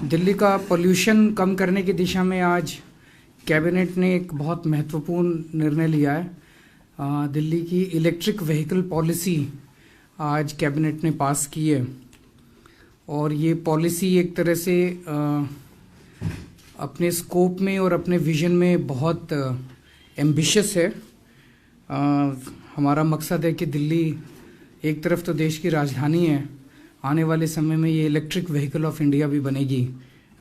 दिल्ली का पोल्यूशन कम करने की दिशा में आज कैबिनेट ने एक बहुत महत्वपूर्ण निर्णय लिया है। दिल्ली की इलेक्ट्रिक व्हीकल पॉलिसी आज कैबिनेट ने पास की है और ये पॉलिसी एक तरह से अपने स्कोप में और अपने विजन में बहुत एम्बिशियस है। हमारा मकसद है कि दिल्ली एक तरफ तो देश की राजधानी है, आने वाले समय में ये इलेक्ट्रिक व्हीकल ऑफ इंडिया भी बनेगी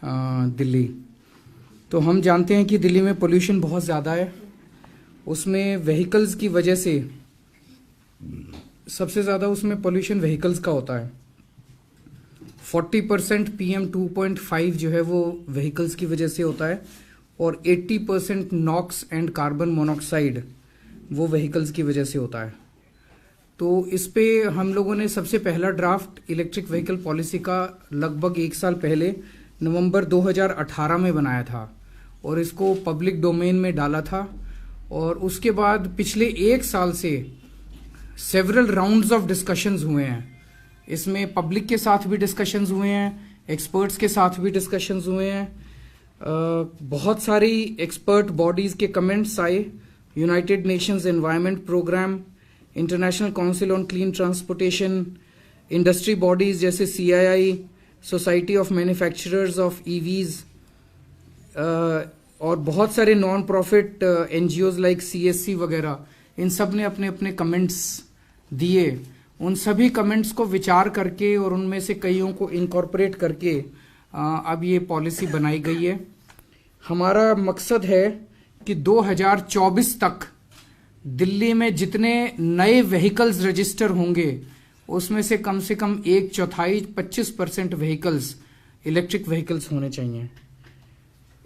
दिल्ली। तो हम जानते हैं कि दिल्ली में पोल्यूशन बहुत ज़्यादा है, उसमें व्हीकल्स की वजह से सबसे ज़्यादा उसमें पोल्यूशन व्हीकल्स का होता है। 40% PM 2.5 जो है वो व्हीकल्स की वजह से होता है और 80% नॉक्स एंड कार्बन मोनोऑक्साइड वो व्हीकल्स की वजह से होता है। तो इस पे हम लोगों ने सबसे पहला ड्राफ्ट इलेक्ट्रिक व्हीकल पॉलिसी का लगभग 1 साल पहले नवंबर 2018 में बनाया था और इसको पब्लिक डोमेन में डाला था। और उसके बाद पिछले 1 साल से सेवरल राउंड्स ऑफ डिस्कशंस हुए हैं। इसमें पब्लिक के साथ भी डिस्कशंस हुए हैं, एक्सपर्ट्स के साथ भी डिस्कशंस हुए हैं। बहुत सारी एक्सपर्ट बॉडीज के कमेंट्स आए, United Nations Environment Programme, International Council on Clean Transportation, industry bodies जैसे CII, Society of Manufacturers of EVs और बहुत सारे non profit NGOs like CSC वगैरह, इन सब ने अपने अपने कमेंट्स दिए। उन सभी कमेंट्स को विचार करके और उनमें से कईयों को इनकॉर्पोरेट करके अब ये पॉलिसी बनाई गई है। हमारा मकसद है कि 2024 तक दिल्ली में जितने नए व्हीकल्स रजिस्टर होंगे उसमें से कम 1/4 25% व्हीकल्स इलेक्ट्रिक व्हीकल्स होने चाहिए।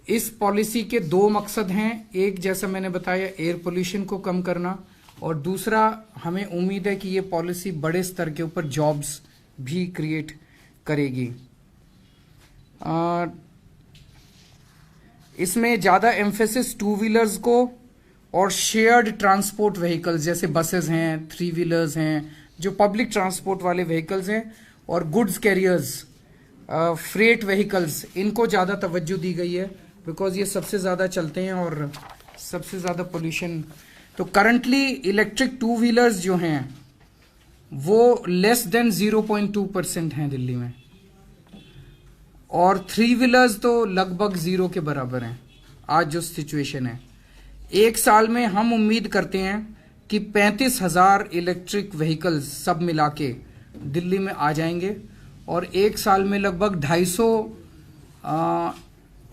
इस पॉलिसी के 2 मकसद हैं। एक, जैसा मैंने बताया, एयर पोल्यूशन को कम करना, और दूसरा, हमें उम्मीद है कि ये पॉलिसी बड़े स्तर के ऊपर जॉब्स भी क्रिएट करेगी। इसमें ज़्यादा एम्फेसिस 2 व्हीलर्स को और शेयर्ड ट्रांसपोर्ट व्हीकल्स जैसे बसेस हैं, 3 व्हीलर्स हैं, जो पब्लिक ट्रांसपोर्ट वाले व्हीकल्स हैं, और गुड्स कैरियर्स, फ्रेट व्हीकल्स, इनको ज़्यादा तवज्जो दी गई है बिकॉज ये सबसे ज़्यादा चलते हैं और सबसे ज़्यादा पोल्यूशन। तो करंटली इलेक्ट्रिक 2 व्हीलर्स जो हैं वो लेस देन 0.2% हैं दिल्ली में, और 3 व्हीलर्स तो लगभग 0 के बराबर हैं आज जो सिचुएशन है। 1 साल में हम उम्मीद करते हैं कि 35,000 इलेक्ट्रिक व्हीकल्स सब मिला के दिल्ली में आ जाएंगे और 1 साल में लगभग 250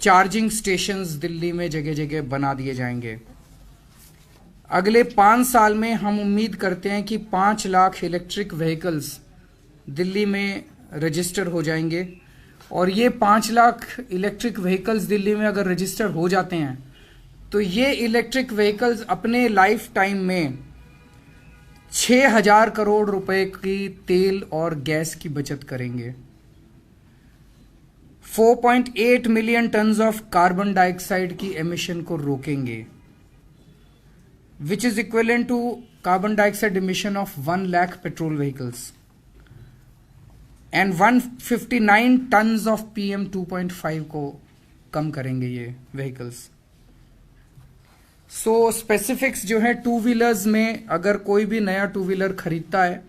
चार्जिंग स्टेशंस दिल्ली में जगह जगह बना दिए जाएंगे। अगले 5 साल में हम उम्मीद करते हैं कि 5 लाख इलेक्ट्रिक व्हीकल्स दिल्ली में रजिस्टर हो जाएंगे, और ये 5 लाख इलेक्ट्रिक व्हीकल्स दिल्ली में अगर रजिस्टर हो जाते हैं तो ये इलेक्ट्रिक व्हीकल्स अपने लाइफ टाइम में 6,000 करोड़ रुपए की तेल और गैस की बचत करेंगे, 4.8 million tons of carbon dioxide की एमिशन को रोकेंगे, which is equivalent to carbon dioxide emission of 1 lakh petrol vehicles, and 159 tons of PM 2.5 को कम करेंगे ये व्हीकल्स। सो स्पेसिफिक्स जो है 2 व्हीलर्स में, अगर कोई भी नया 2 व्हीलर खरीदता है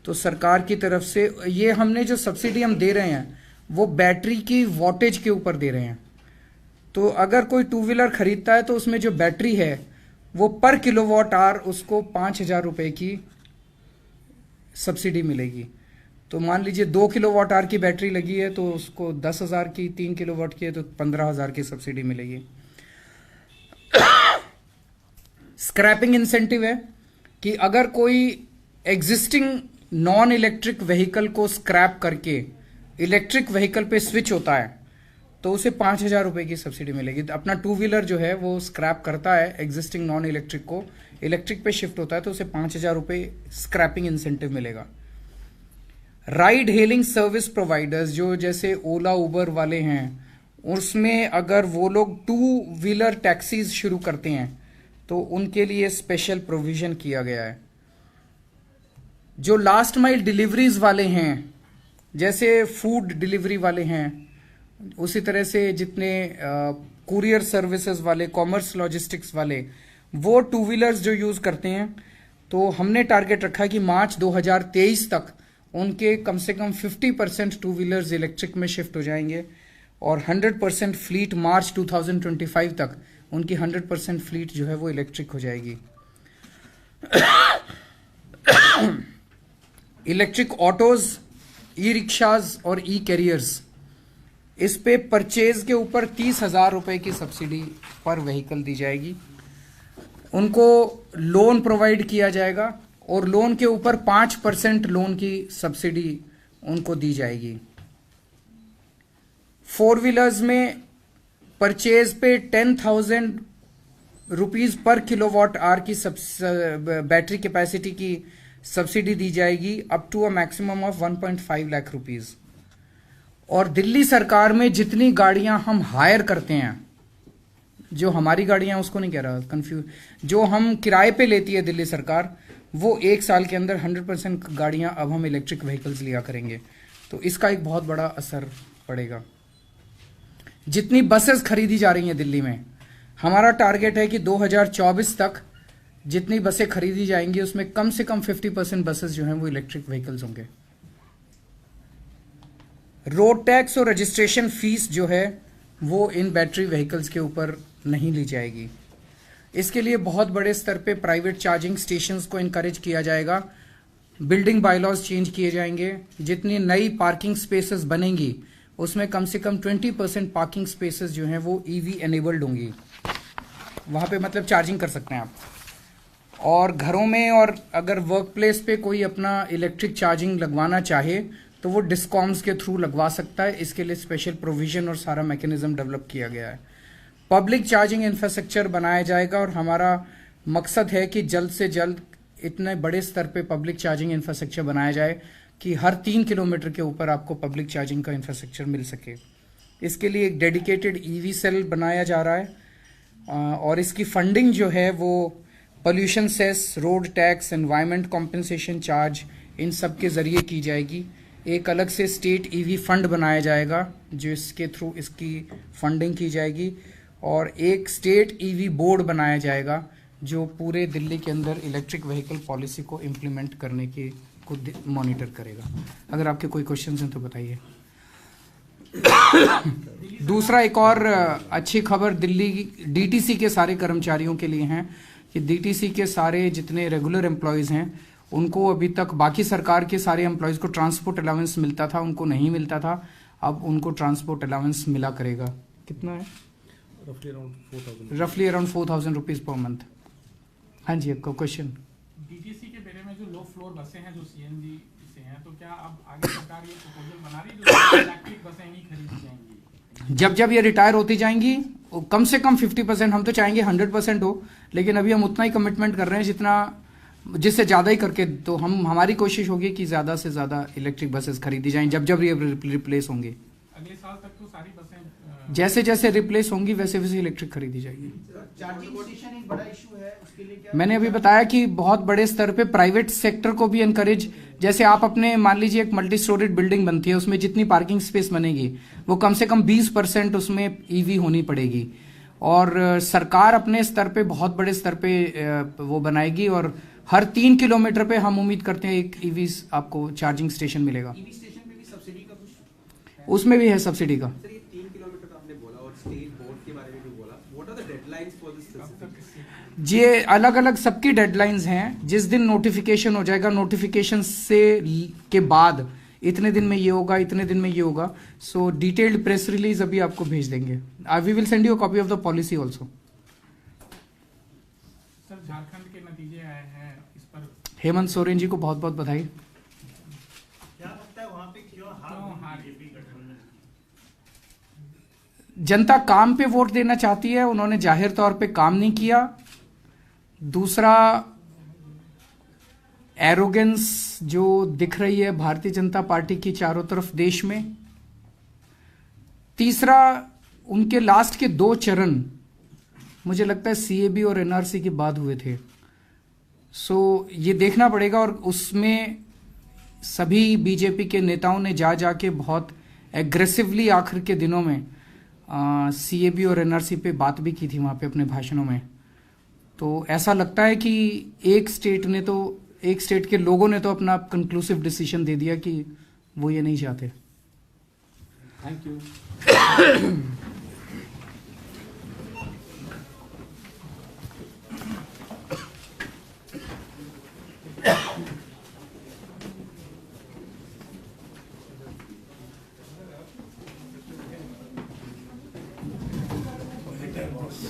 तो सरकार की तरफ से ये हमने जो सब्सिडी हम दे रहे हैं वो बैटरी की वॉटेज के ऊपर दे रहे हैं। तो अगर कोई 2 व्हीलर खरीदता है तो उसमें जो बैटरी है वो पर किलोवाट आवर उसको 5,000 रुपए की सब्सिडी मिलेगी। तो मान लीजिए 2 किलोवाट आवर की बैटरी लगी है तो उसको 10,000 की, 3 किलोवाट की है तो 15,000 की सब्सिडी मिलेगी। स्क्रैपिंग इंसेंटिव है कि अगर कोई एग्जिस्टिंग नॉन इलेक्ट्रिक व्हीकल को स्क्रैप करके इलेक्ट्रिक व्हीकल पे स्विच होता है तो उसे 5,000 रुपए की सब्सिडी मिलेगी। तो अपना 2 व्हीलर जो है वो स्क्रैप करता है एग्जिस्टिंग नॉन इलेक्ट्रिक को, इलेक्ट्रिक पे शिफ्ट होता है तो उसे 5,000 रुपए स्क्रैपिंग इंसेंटिव मिलेगा। राइड हेलिंग सर्विस प्रोवाइडर्स जो जैसे ओला उबर वाले हैं, उसमें अगर वो लोग 2 व्हीलर टैक्सीज शुरू करते हैं तो उनके लिए स्पेशल प्रोविजन किया गया है। जो लास्ट माइल डिलीवरीज वाले हैं, जैसे फूड डिलीवरी वाले हैं, उसी तरह से जितने कुरियर सर्विसेज वाले, कॉमर्स लॉजिस्टिक्स वाले, वो टू व्हीलर्स जो यूज करते हैं, तो हमने टारगेट रखा है कि मार्च 2023 तक उनके कम से कम 50% टू व्हीलर्स इलेक्ट्रिक में शिफ्ट हो जाएंगे और 100% फ्लीट मार्च 2025 तक उनकी 100% फ्लीट जो है वो इलेक्ट्रिक हो जाएगी। इलेक्ट्रिक ऑटोज, ई रिक्शाज और ई कैरियर्स, इस पे परचेज के ऊपर 30,000 रुपए की सब्सिडी पर व्हीकल दी जाएगी। उनको लोन प्रोवाइड किया जाएगा और लोन के ऊपर 5% लोन की सब्सिडी उनको दी जाएगी। 4 व्हीलर्स में परचेज पे 10,000 रुपीज पर किलोवाट आवर की बैटरी कैपेसिटी की सब्सिडी दी जाएगी up to a maximum of 1.5 lakh rupees. और दिल्ली सरकार में जितनी गाड़ियां हम हायर करते हैं, जो हमारी गाड़ियां, उसको नहीं कह रहा, कंफ्यूज, जो हम किराए पे लेती है दिल्ली सरकार, वो 1 साल के अंदर 100% गाड़ियां अब हम इलेक्ट्रिक व्हीकल्स लिया करेंगे। तो इसका एक बहुत बड़ा असर पड़ेगा। जितनी बसेस खरीदी जा रही हैं दिल्ली में, हमारा टारगेट है कि 2024 तक जितनी बसें खरीदी जाएंगी उसमें कम से कम 50% बसेस जो हैं वो इलेक्ट्रिक व्हीकल्स होंगे। रोड टैक्स और रजिस्ट्रेशन फीस जो है वो इन बैटरी व्हीकल्स के ऊपर नहीं ली जाएगी। इसके लिए बहुत बड़े स्तर पे प्राइवेट चार्जिंग स्टेशंस को इनकरेज किया जाएगा। बिल्डिंग बायलॉज चेंज किए जाएंगे। जितनी नई पार्किंग स्पेसेस बनेंगी उसमें कम से कम 20% पार्किंग स्पेसेस जो हैं वो ईवी एनेबल्ड होंगी। वहां पे मतलब चार्जिंग कर सकते हैं आप। और घरों में और अगर वर्क प्लेस पे कोई अपना इलेक्ट्रिक चार्जिंग लगवाना चाहे तो वो डिस्कॉम्स के थ्रू लगवा सकता है। इसके लिए स्पेशल प्रोविजन और सारा मैकेनिज्म डेवलप किया गया है। पब्लिक चार्जिंग इंफ्रास्ट्रक्चर बनाया जाएगा और हमारा मकसद है कि जल्द से जल्द इतने बड़े स्तर पे पब्लिक चार्जिंग इंफ्रास्ट्रक्चर बनाया जाए कि हर 3 किलोमीटर के ऊपर आपको पब्लिक चार्जिंग का इंफ्रास्ट्रक्चर मिल सके। इसके लिए एक डेडिकेटेड ईवी सेल बनाया जा रहा है और इसकी फंडिंग जो है वो pollution cess, road tax, environment compensation charge, इन सब के जरिए की जाएगी। एक अलग से स्टेट ईवी फंड बनाया जाएगा जो इसके थ्रू इसकी फंडिंग की जाएगी और एक स्टेट ईवी बोर्ड बनाया जाएगा जो पूरे दिल्ली के अंदर इलेक्ट्रिक व्हीकल पॉलिसी को इम्प्लीमेंट करने की को मॉनिटर करेगा। अगर आपके कोई क्वेश्चंस हैं तो बताइए। दूसरा एक और अच्छी खबर दिल्ली डीटीसी के सारे कर्मचारियों के लिए है कि डीटीसी के सारे जितने रेगुलर एम्प्लॉयज हैं उनको अभी तक बाकी सरकार के सारे एम्प्लॉयज को ट्रांसपोर्ट अलाउंस मिलता था, उनको नहीं मिलता था। अब उनको ट्रांसपोर्ट अलाउंस मिला करेगा। कितना है? रफली अराउंड 4,000 रुपीज पर मंथ। हाँ जी, आपका क्वेश्चन। डीटीसी के बारे में जो लो फ्लोर बसें हैं जो सीएनजी से हैं, तो क्या अब आगे सरकार ये प्रपोजल बना रही है जो इलेक्ट्रिक बसें ही खरीदी जाएंगी? जब ये रिटायर होती जाएंगी कम से कम 50%, हम तो चाहेंगे 100% हो, लेकिन अभी हम उतना ही कमिटमेंट कर रहे हैं जिससे ज्यादा ही करके, तो हमारी कोशिश होगी कि ज्यादा से ज्यादा इलेक्ट्रिक बसेस खरीदी जाएं जब ये रिप्लेस होंगे। अगले साल तक तो सारी बसें जैसे जैसे रिप्लेस होंगी वैसे वैसे इलेक्ट्रिक खरीदी जाएगी। चार्जिंग स्टेशन एक बड़ा इशू है, उसके लिए क्या मैंने अभी बताया कि बहुत बड़े स्तर पे प्राइवेट सेक्टर को भी एनकरेज, जैसे आप अपने मान लीजिए एक मल्टी स्टोरेड बिल्डिंग बनती है, उसमें जितनी पार्किंग स्पेस बनेगी वो कम से कम 20% उसमें ईवी होनी पड़ेगी। और सरकार अपने स्तर पे बहुत बड़े स्तर पे वो बनाएगी और हर 3 किलोमीटर पे हम उम्मीद करते हैं एक ईवी आपको चार्जिंग स्टेशन मिलेगा। ईवी स्टेशन पे भी सब्सिडी का कुछ उसमें भी है सब्सिडी का। सर, ये 3 किलोमीटर आपने बोला और स्टेट बोर्ड के बारे में भी बोला, what are the deadlines for this specific? ये अलग अलग सबकी डेडलाइंस हैं। जिस दिन नोटिफिकेशन हो जाएगा, नोटिफिकेशन से के बाद इतने दिन में ये होगा, इतने दिन में ये होगा। सो डिटेल्ड प्रेस रिलीज अभी आपको भेज देंगे। We will send you a copy of the policy also. Sir, Jharkhand के नतीजे आए हैं इस पर। हेमंत सोरेन जी को बहुत बहुत बधाई। क्या लगता है वहाँ पे क्यों हार बीजेपी गठबंधन? जनता काम पे वोट देना चाहती है, उन्होंने जाहिर तौर पे काम नहीं किया। दूसरा, एरोगेंस जो दिख रही है भारतीय जनता पार्टी की चारों तरफ देश में। तीसरा, उनके लास्ट के 2 चरण मुझे लगता है सीएबी और एनआरसी के बाद हुए थे। सो ये देखना पड़ेगा और उसमें सभी बीजेपी के नेताओं ने जाके बहुत एग्रेसिवली आखिर के दिनों में CAB और NRC पे बात भी की थी वहाँ पे अपने भाषणों में। तो ऐसा लगता है कि एक स्टेट के लोगों ने तो अपना कंक्लूसिव डिसीजन दे दिया कि वो ये नहीं चाहते। Thank you.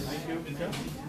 Thank you, Mr.